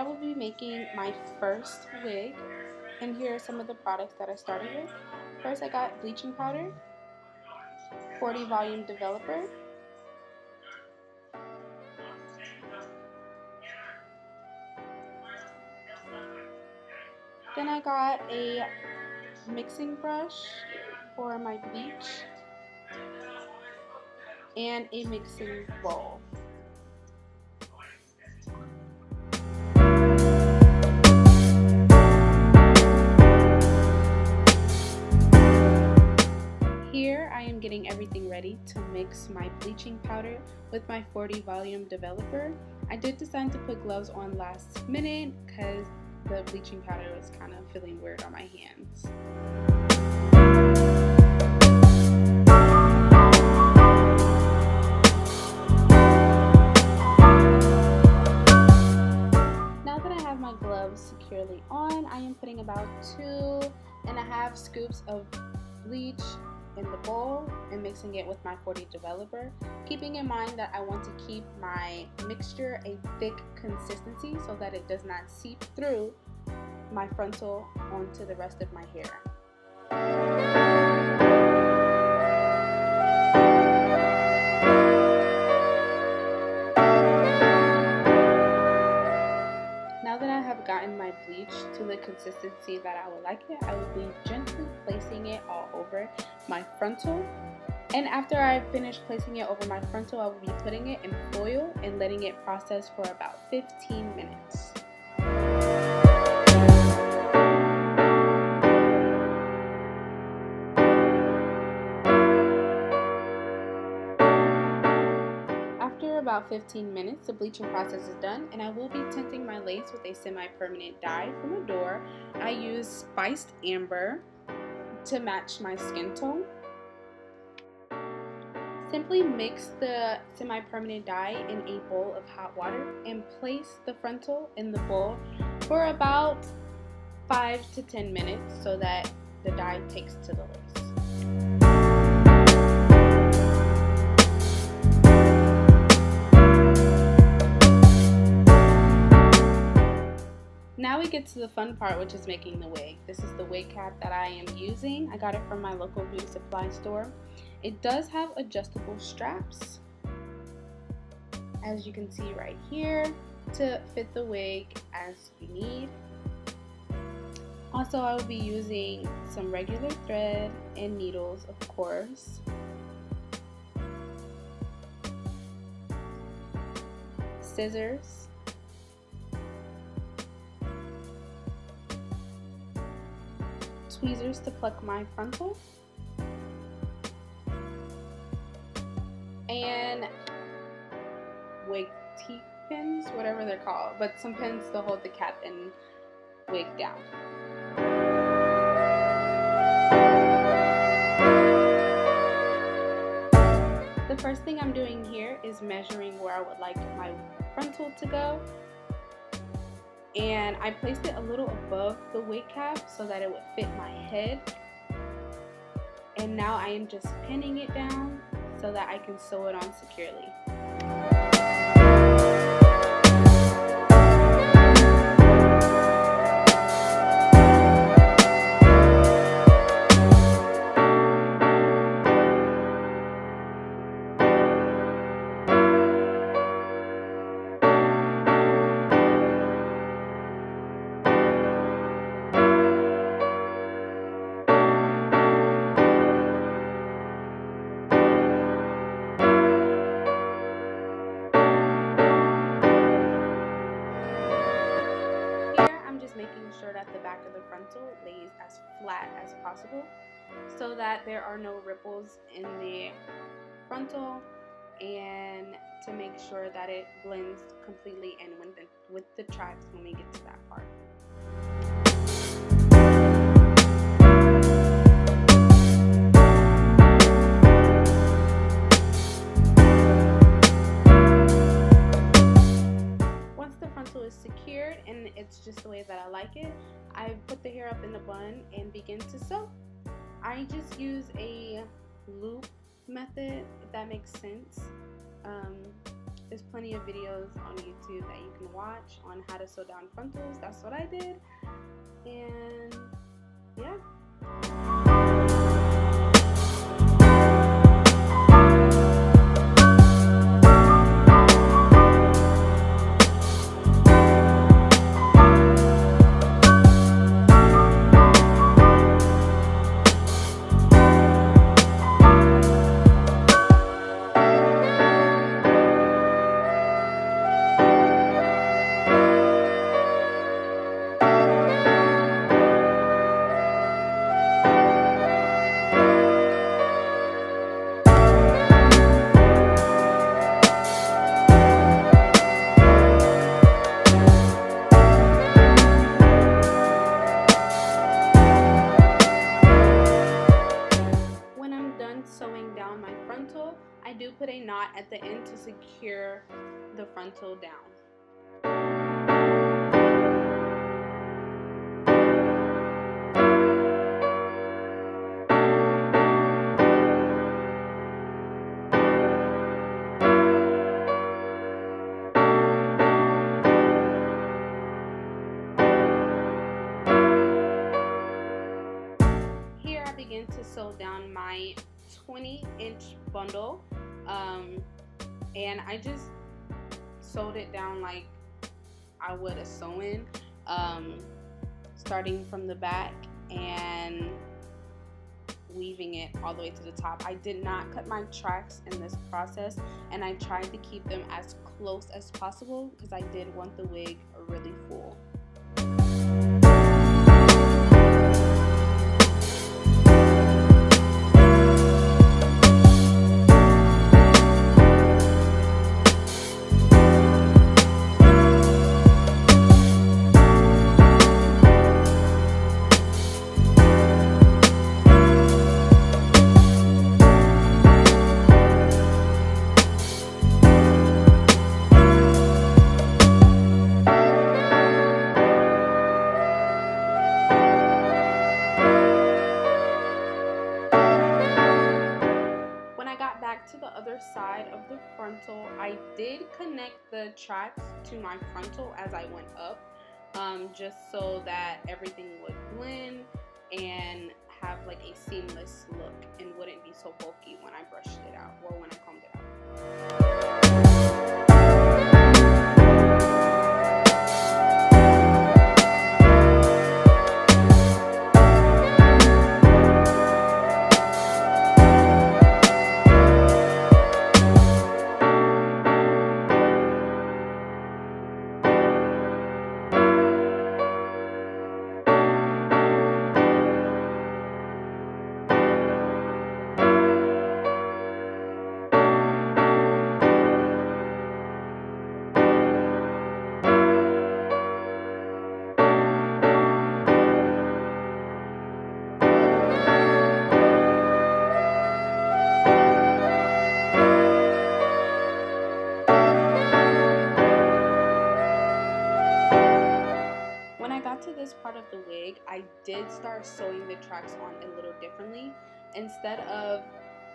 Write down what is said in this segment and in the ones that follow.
I will be making my first wig, and here are some of the products that I started with. First, I got bleaching powder, 40 volume developer, then I got a mixing brush for my bleach, and a mixing bowl. Here I am getting everything ready to mix my bleaching powder with my 40 volume developer. I did decide to put gloves on last minute because the bleaching powder was kind of feeling weird on my hands. Now that I have my gloves securely on, I am putting about 2.5 scoops of bleach in the bowl and mixing it with my 40 developer, keeping in mind that I want to keep my mixture a thick consistency so that it does not seep through my frontal onto the rest of my hair. Now that I have gotten my bleach to the consistency that I would like it, I will be gently placing it all over my frontal. And after I finish placing it over my frontal, I will be putting it in foil and letting it process for about 15 minutes. After about 15 minutes, the bleaching process is done, and I will be tinting my lace with a semi-permanent dye from Adore. I use spiced amber to match my skin tone. Simply mix the semi-permanent dye in a bowl of hot water and place the frontal in the bowl for about 5 to 10 minutes so that the dye takes to the lace. Now we get to the fun part, which is making the wig. This is the wig cap that I am using. I got it from my local beauty supply store. It does have adjustable straps, as you can see right here, to fit the wig as you need. Also, I will be using some regular thread and needles, of course. Scissors. Tweezers to pluck my frontal, and wig teeth pins, whatever they're called, but some pins to hold the cap and wig down. The first thing I'm doing here is measuring where I would like my frontal to go. And I placed it a little above the wig cap so that it would fit my head. And now I am just pinning it down so that I can sew it on securely. Making sure that the back of the frontal lays as flat as possible so that there are no ripples in the frontal, and to make sure that it blends completely in with the tracks when we get to that part. Is secured and it's just the way that I like it, I put the hair up in the bun and begin to sew. I just use a loop method, if that makes sense. There's plenty of videos on YouTube that you can watch on how to sew down frontals. That's what I did. And yeah. Sewing down my frontal, I do put a knot at the end to secure the frontal down. Here I begin to sew down my 20-inch bundle, and I just sewed it down like I would a sew-in, starting from the back and weaving it all the way to the top. I did not cut my tracks in this process, and I tried to keep them as close as possible because I did want the wig really full. To the other side of the frontal, I did connect the tracks to my frontal as I went up, just so that everything would blend and have like a seamless look and wouldn't be so bulky when I brushed it out or when I combed it out. This part of the wig, I did start sewing the tracks on a little differently. Instead of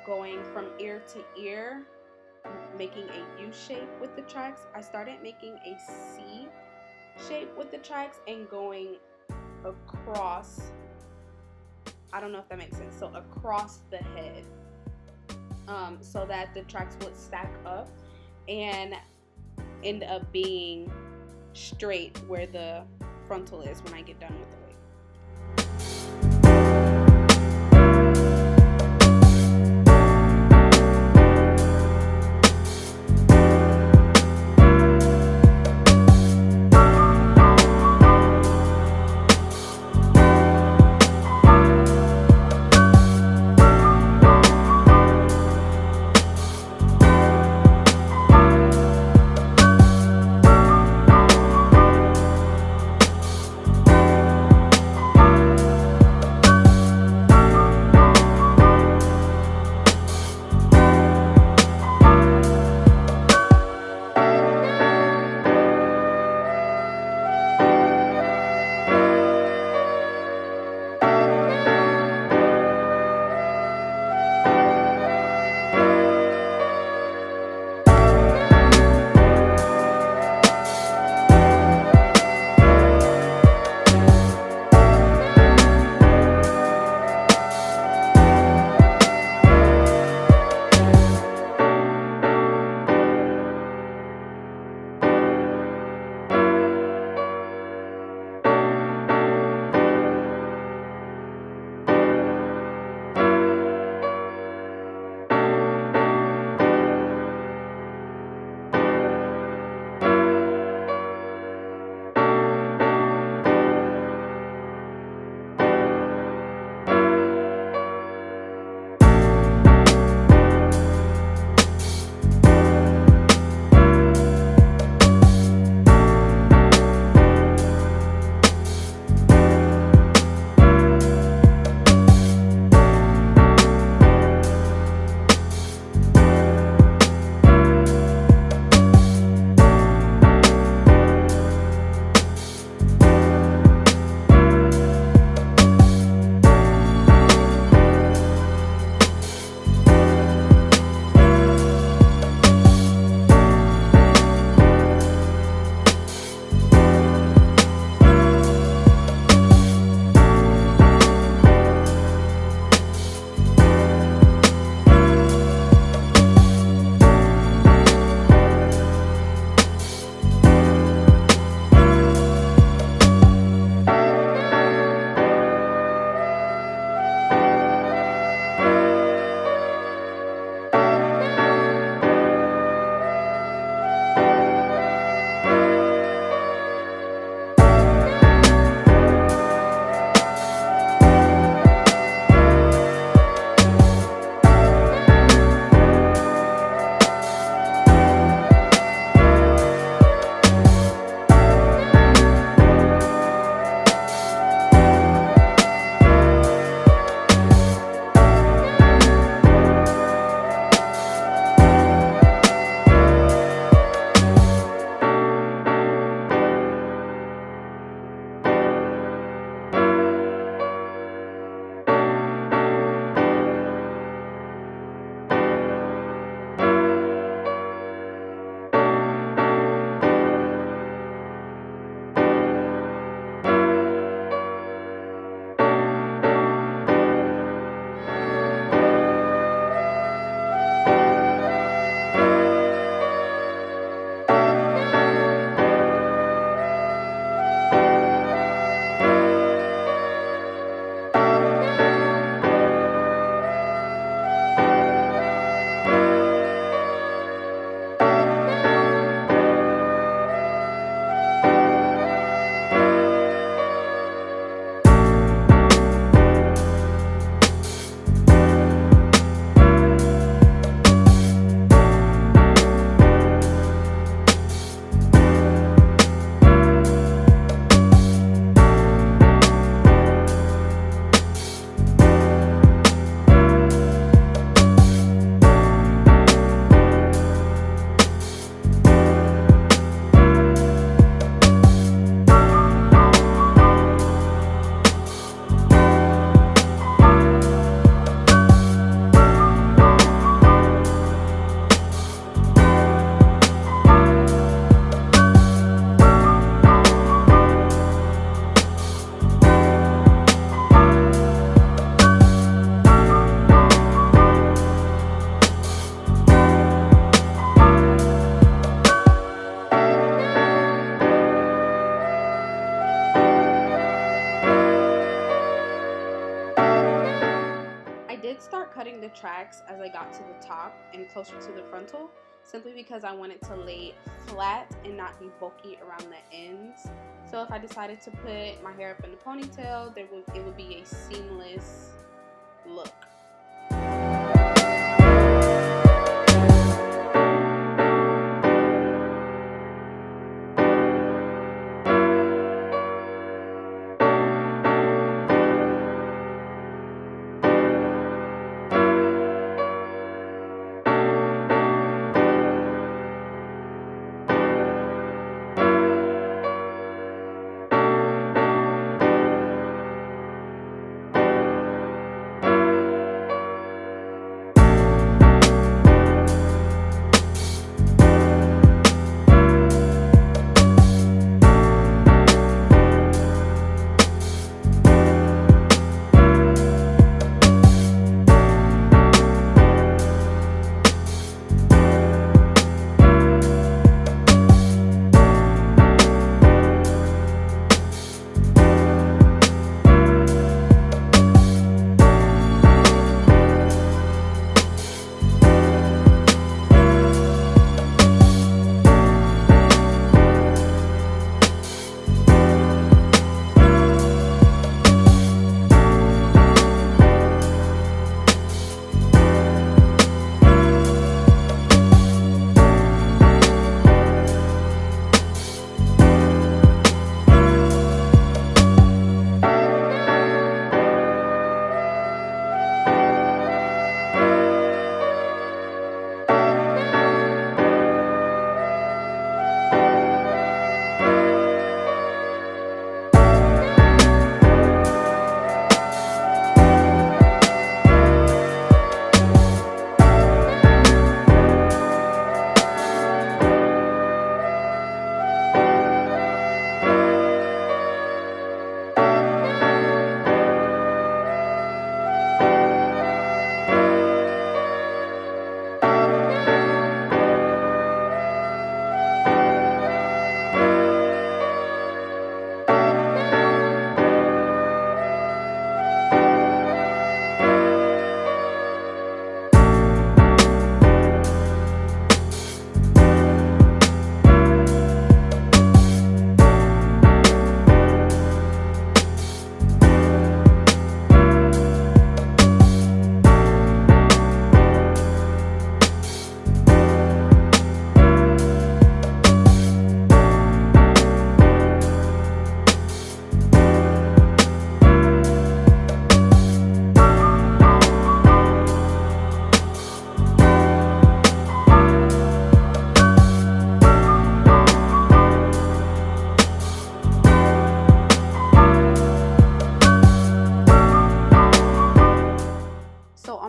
going from ear to ear, making a U shape with the tracks, I started making a C shape with the tracks and going across. I don't know if that makes sense. So across the head, so that the tracks would stack up and end up being straight where the frontal is when I get done with the wig. did start cutting the tracks as I got to the top and closer to the frontal, simply because I wanted to lay flat and not be bulky around the ends. So if I decided to put my hair up in a ponytail, it would be a seamless look.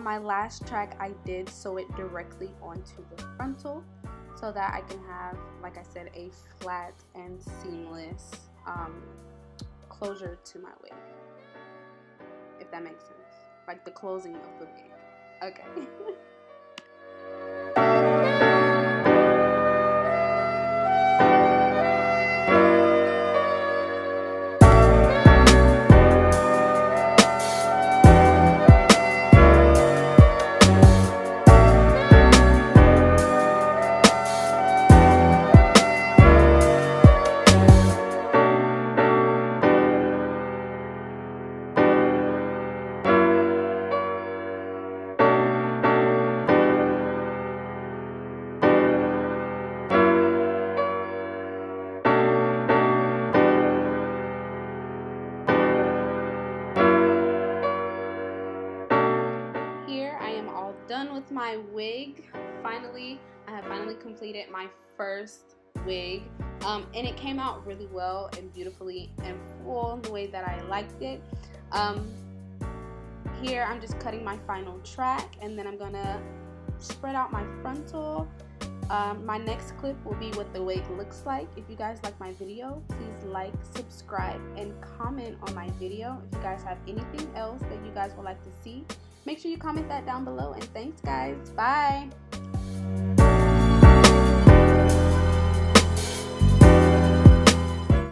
My last track, I did sew it directly onto the frontal so that I can have, like I said, a flat and seamless closure to my wig, if that makes sense, like the closing of the wig. Okay. Done with my wig. Finally, I have finally completed my first wig, and it came out really well and beautifully and full the way that I liked it. Here I'm just cutting my final track, and then I'm gonna spread out my frontal. My next clip will be what the wig looks like. If you guys like my video, please like, subscribe, and comment on my video. If you guys have anything else that you guys would like to see, make sure you comment that down below. And thanks guys, bye.